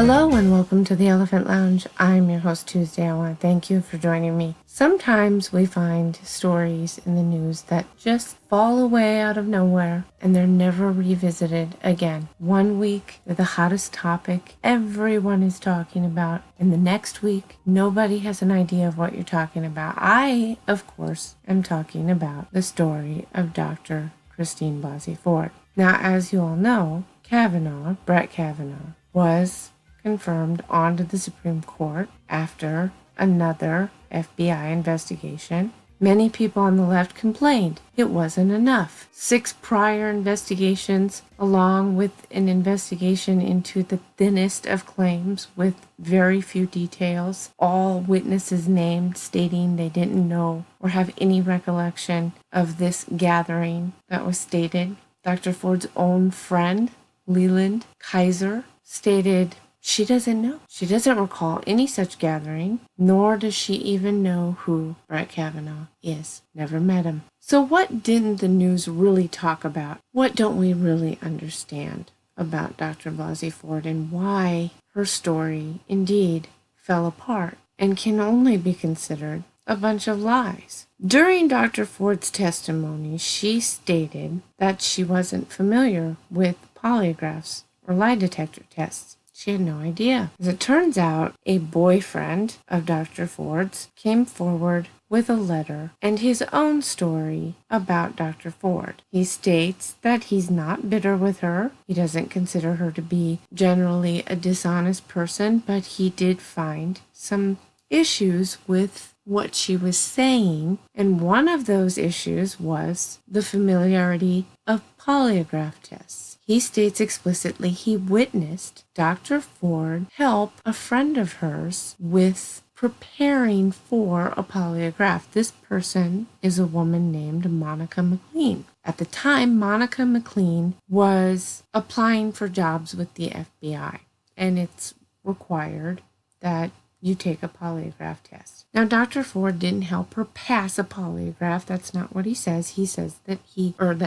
Hello and welcome to the Elephant Lounge. I'm your host Tuesday. I want to thank you for joining me. Sometimes we find stories in the news that just fall away out of nowhere and they're never revisited again. One week, they're the hottest topic everyone is talking about, and the next week, nobody has an idea of what you're talking about. I, of course, am talking about the story of Dr. Christine Blasey Ford. Now, as you all know, Brett Kavanaugh, was confirmed onto the Supreme Court after another FBI investigation. Many people on the left complained it wasn't enough. 6 prior investigations, along with an investigation into the thinnest of claims with very few details, all witnesses named stating they didn't know or have any recollection of this gathering that was stated. Dr. Ford's own friend, Leland Kaiser, stated she doesn't know. She doesn't recall any such gathering, nor does she even know who Brett Kavanaugh is. Never met him. So what didn't the news really talk about? What don't we really understand about Dr. Blasey Ford and why her story indeed fell apart and can only be considered a bunch of lies? During Dr. Ford's testimony, she stated that she wasn't familiar with polygraphs or lie detector tests. She had no idea. As it turns out, a boyfriend of Dr. Ford's came forward with a letter and his own story about Dr. Ford. He states that he's not bitter with her. He doesn't consider her to be generally a dishonest person, but he did find some issues with what she was saying, and one of those issues was the familiarity of polygraph tests. He states explicitly he witnessed Dr. Ford help a friend of hers with preparing for a polygraph. This person is a woman named Monica McLean. At the time, Monica McLean was applying for jobs with the FBI, and it's required that you take a polygraph test. Now, Dr. Ford didn't help her pass a polygraph. That's not what he says. He says that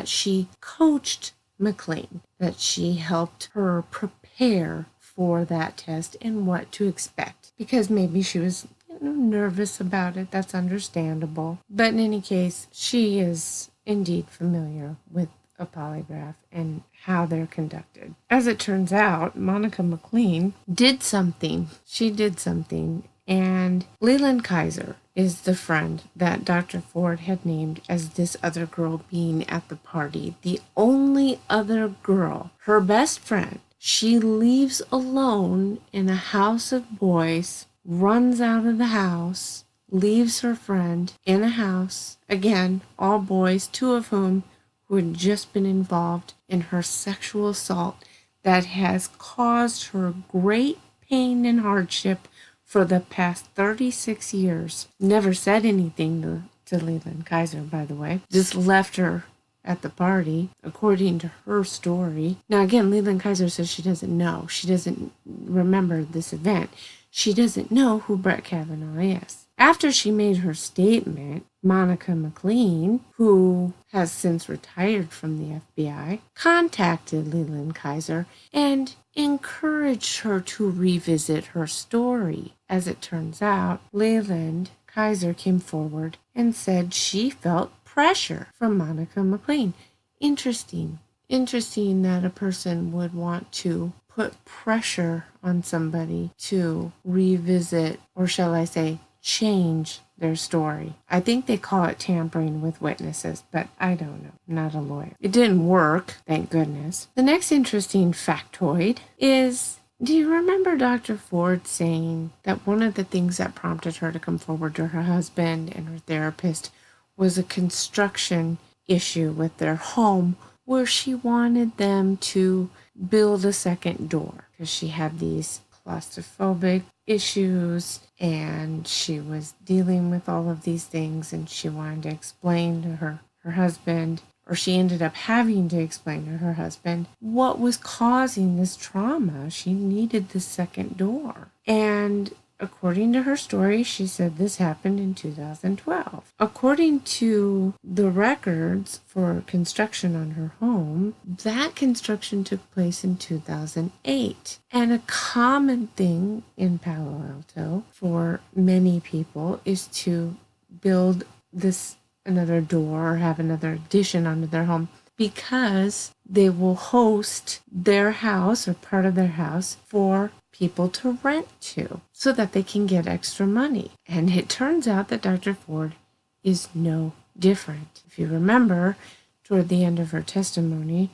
she coached McLean, that she helped her prepare for that test and what to expect, because maybe she was nervous about it. That's understandable. But in any case, she is indeed familiar with a polygraph and how they're conducted. As it turns out, Monica McLean did something. She did something, and Leland Kaiser is the friend that Dr. Ford had named as this other girl being at the party. The only other girl, her best friend, she leaves alone in a house of boys, runs out of the house, leaves her friend in a house, again, all boys, 2 of whom who had just been involved in her sexual assault that has caused her great pain and hardship for the past 36 years. Never said anything to Leland Kaiser, by the way. Just left her at the party, according to her story. Now, again, Leland Kaiser says she doesn't know. She doesn't remember this event. She doesn't know who Brett Kavanaugh is. After she made her statement, Monica McLean, who has since retired from the FBI, contacted Leland Kaiser and encouraged her to revisit her story. As it turns out, Leland Kaiser came forward and said she felt pressure from Monica McLean. Interesting that a person would want to put pressure on somebody to revisit, or shall I say, change their story. I think they call it tampering with witnesses, but I don't know. I'm not a lawyer. It didn't work, thank goodness. The next interesting factoid is, do you remember Dr. Ford saying that one of the things that prompted her to come forward to her husband and her therapist was a construction issue with their home where she wanted them to build a second door because she had these claustrophobic issues and she was dealing with all of these things, and she wanted to explain to her husband, or she ended up having to explain to her husband what was causing this trauma. She needed the second door. And according to her story, she said this happened in 2012. According to the records for construction on her home, that construction took place in 2008. And a common thing in Palo Alto for many people is to build this another door or have another addition onto their home because they will host their house or part of their house for people to rent to so that they can get extra money. And it turns out that Dr. Ford is no different. If you remember, toward the end of her testimony,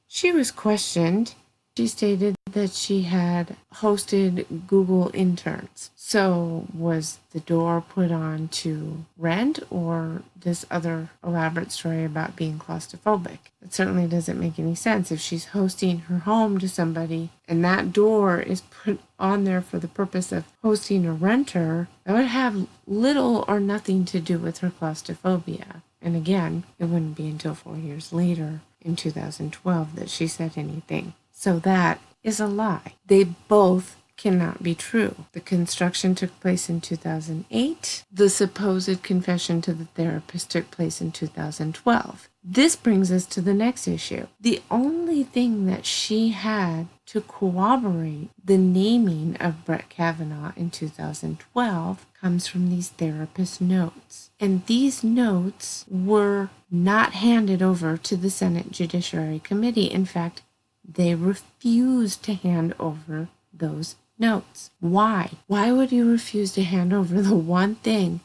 she was questioned. She stated that she had hosted Google interns. So was the door put on to rent or this other elaborate story about being claustrophobic? It certainly doesn't make any sense. If she's hosting her home to somebody and that door is put on there for the purpose of hosting a renter, that would have little or nothing to do with her claustrophobia. And again, it wouldn't be until 4 years later, in 2012, that she said anything. So that is a lie. They both cannot be true. The construction took place in 2008. The supposed confession to the therapist took place in 2012. This brings us to the next issue. The only thing that she had to corroborate the naming of Brett Kavanaugh in 2012 comes from these therapist notes. And these notes were not handed over to the Senate Judiciary Committee. In fact, they refused to hand over those notes. Why? Why would you refuse to hand over the one thing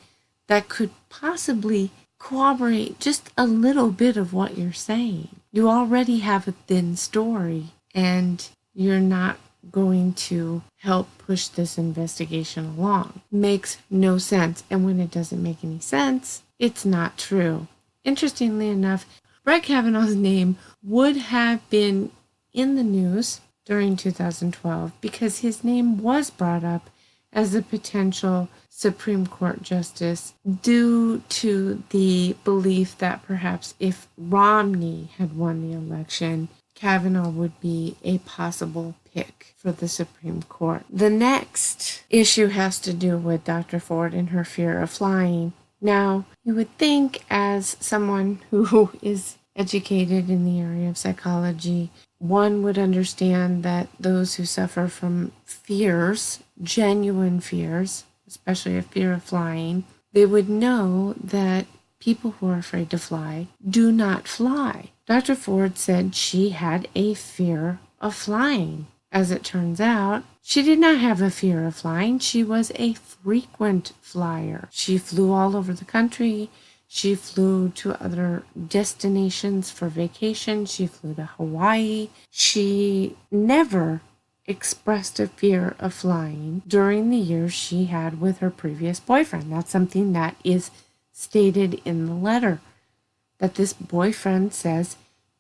that could possibly corroborate just a little bit of what you're saying? You already have a thin story, and you're not going to help push this investigation along. Makes no sense. And when it doesn't make any sense, it's not true. Interestingly enough, Brett Kavanaugh's name would have been in the news during 2012 because his name was brought up as a potential Supreme Court justice due to the belief that perhaps if Romney had won the election, Kavanaugh would be a possible pick for the Supreme Court. The next issue has to do with Dr. Ford and her fear of flying. Now, you would think as someone who is educated in the area of psychology, one would understand that those who suffer from fears, genuine fears, especially a fear of flying, they would know that people who are afraid to fly do not fly. Dr. Ford said she had a fear of flying. As it turns out, she did not have a fear of flying. She was a frequent flyer. She flew all over the country. She flew to other destinations for vacation. She flew to Hawaii. She never expressed a fear of flying during the years she had with her previous boyfriend. That's something that is stated in the letter, that this boyfriend says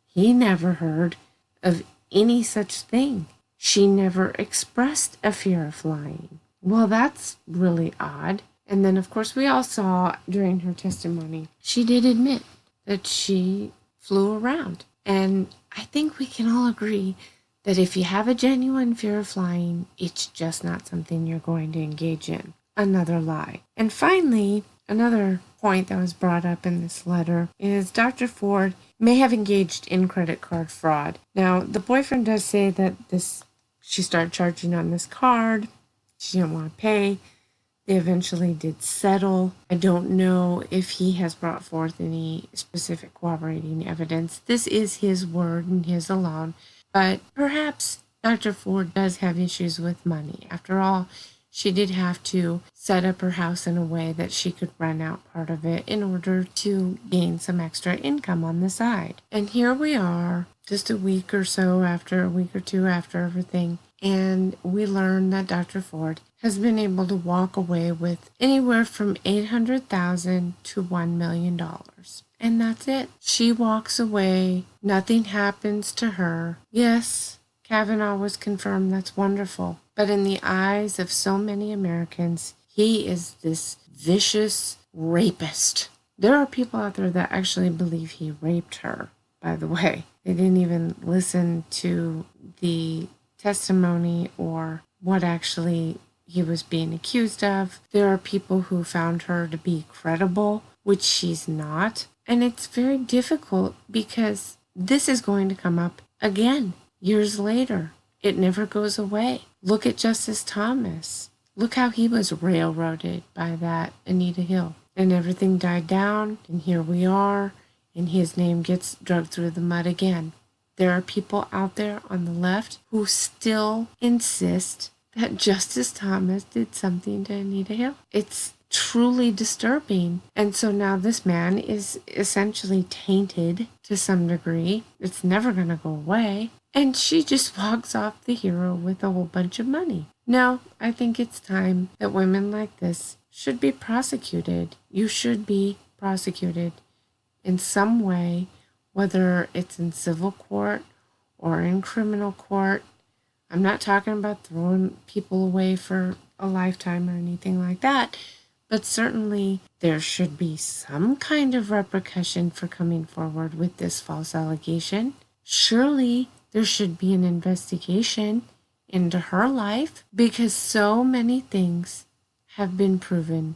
he never heard of any such thing. She never expressed a fear of flying. Well, that's really odd. And then, of course, we all saw during her testimony, she did admit that she flew around. And I think we can all agree that if you have a genuine fear of flying, it's just not something you're going to engage in. Another lie. And finally, another point that was brought up in this letter is Dr. Ford may have engaged in credit card fraud. Now, the boyfriend does say that she started charging on this card. She didn't want to pay. They eventually did settle. I don't know if he has brought forth any specific corroborating evidence. This is his word and his alone. But perhaps Dr. Ford does have issues with money. After all, she did have to set up her house in a way that she could rent out part of it in order to gain some extra income on the side. And here we are, just a week or two after everything, and we learn that Dr. Ford has been able to walk away with anywhere from $800,000 to $1 million. And that's it. She walks away. Nothing happens to her. Yes, Kavanaugh was confirmed. That's wonderful. But in the eyes of so many Americans, he is this vicious rapist. There are people out there that actually believe he raped her, by the way. They didn't even listen to the testimony or what actually he was being accused of. There are people who found her to be credible, which she's not. And it's very difficult because this is going to come up again years later. It never goes away. Look at Justice Thomas. Look how he was railroaded by that Anita Hill. And everything died down, and here we are, and his name gets dragged through the mud again. There are people out there on the left who still insist that Justice Thomas did something to Anita Hill. It's truly disturbing. And so now this man is essentially tainted to some degree. It's never going to go away. And she just walks off the hero with a whole bunch of money. No, I think it's time that women like this should be prosecuted. You should be prosecuted in some way, whether it's in civil court or in criminal court. I'm not talking about throwing people away for a lifetime or anything like that, but certainly there should be some kind of repercussion for coming forward with this false allegation. Surely there should be an investigation into her life because so many things have been proven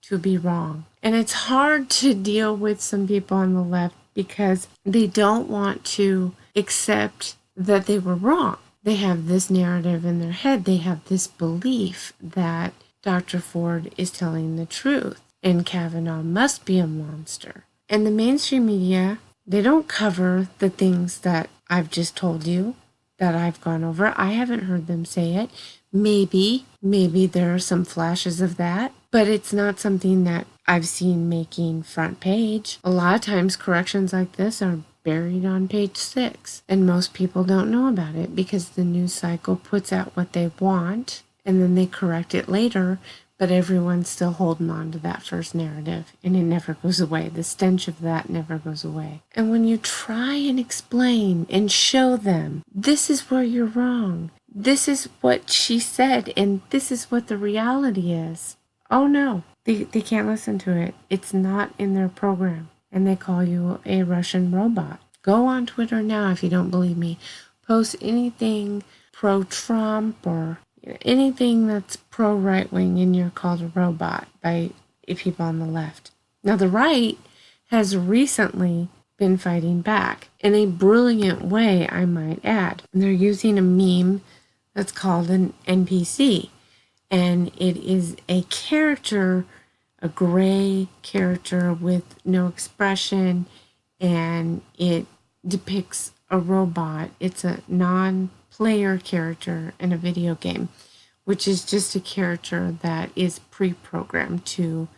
to be wrong. And it's hard to deal with some people on the left because they don't want to accept that they were wrong. They have this narrative in their head. They have this belief that Dr. Ford is telling the truth and Kavanaugh must be a monster. And the mainstream media, they don't cover the things that I've just told you, that I've gone over. I haven't heard them say it. Maybe there are some flashes of that, but it's not something that I've seen making front page. A lot of times corrections like this are buried on page 6, and most people don't know about it because the news cycle puts out what they want and then they correct it later, but everyone's still holding on to that first narrative and it never goes away. The stench of that never goes away. And when you try and explain and show them, this is where you're wrong, this is what she said, and this is what the reality is. Oh no, they can't listen to it. It's not in their program. And they call you a Russian robot. Go on Twitter now if you don't believe me. Post anything pro-Trump or anything that's pro-right-wing and you're called a robot by people on the left. Now the right has recently been fighting back in a brilliant way, I might add. And they're using a meme that's called an NPC. And it is a character, a gray character with no expression, and it depicts a robot. It's a non-player character in a video game, which is just a character that is pre-programmed to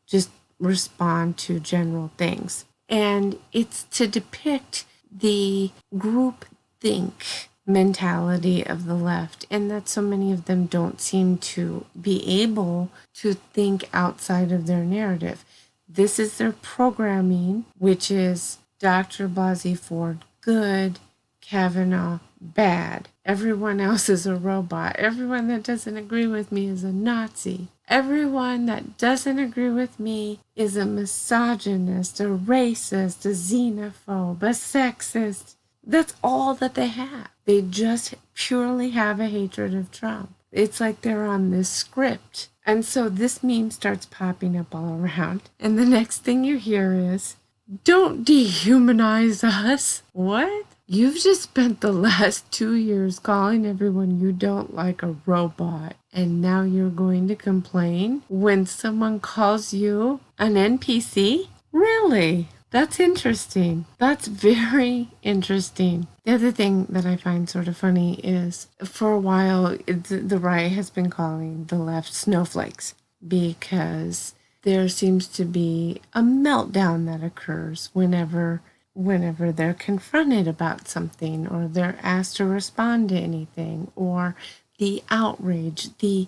just respond to general things. And it's to depict the group think mentality of the left, and that so many of them don't seem to be able to think outside of their narrative. This is their programming, which is Dr. Blasey Ford good, Kavanaugh bad. Everyone else is a robot. Everyone that doesn't agree with me is a Nazi. Everyone that doesn't agree with me is a misogynist, a racist, a xenophobe, a sexist. That's all that they have. They just purely have a hatred of Trump. It's like they're on this script. And so this meme starts popping up all around. And the next thing you hear is, don't dehumanize us. What? You've just spent the last 2 years calling everyone you don't like a robot. And now you're going to complain when someone calls you an NPC? Really? That's interesting. That's very interesting. The other thing that I find sort of funny is for a while, the right has been calling the left snowflakes because there seems to be a meltdown that occurs whenever they're confronted about something or they're asked to respond to anything, or the outrage, the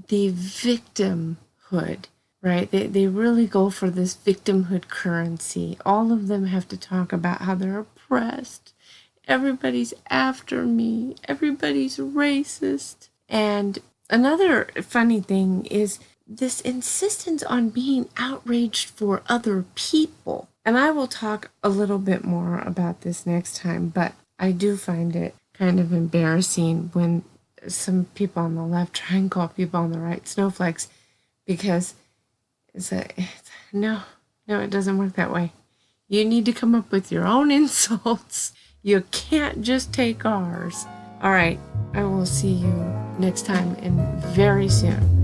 victimhood. Right? They really go for this victimhood currency. All of them have to talk about how they're oppressed. Everybody's after me. Everybody's racist. And another funny thing is this insistence on being outraged for other people. And I will talk a little bit more about this next time, but I do find it kind of embarrassing when some people on the left try and call people on the right snowflakes, because no, it doesn't work that way. You need to come up with your own insults. You can't just take ours. All right, I will see you next time and very soon.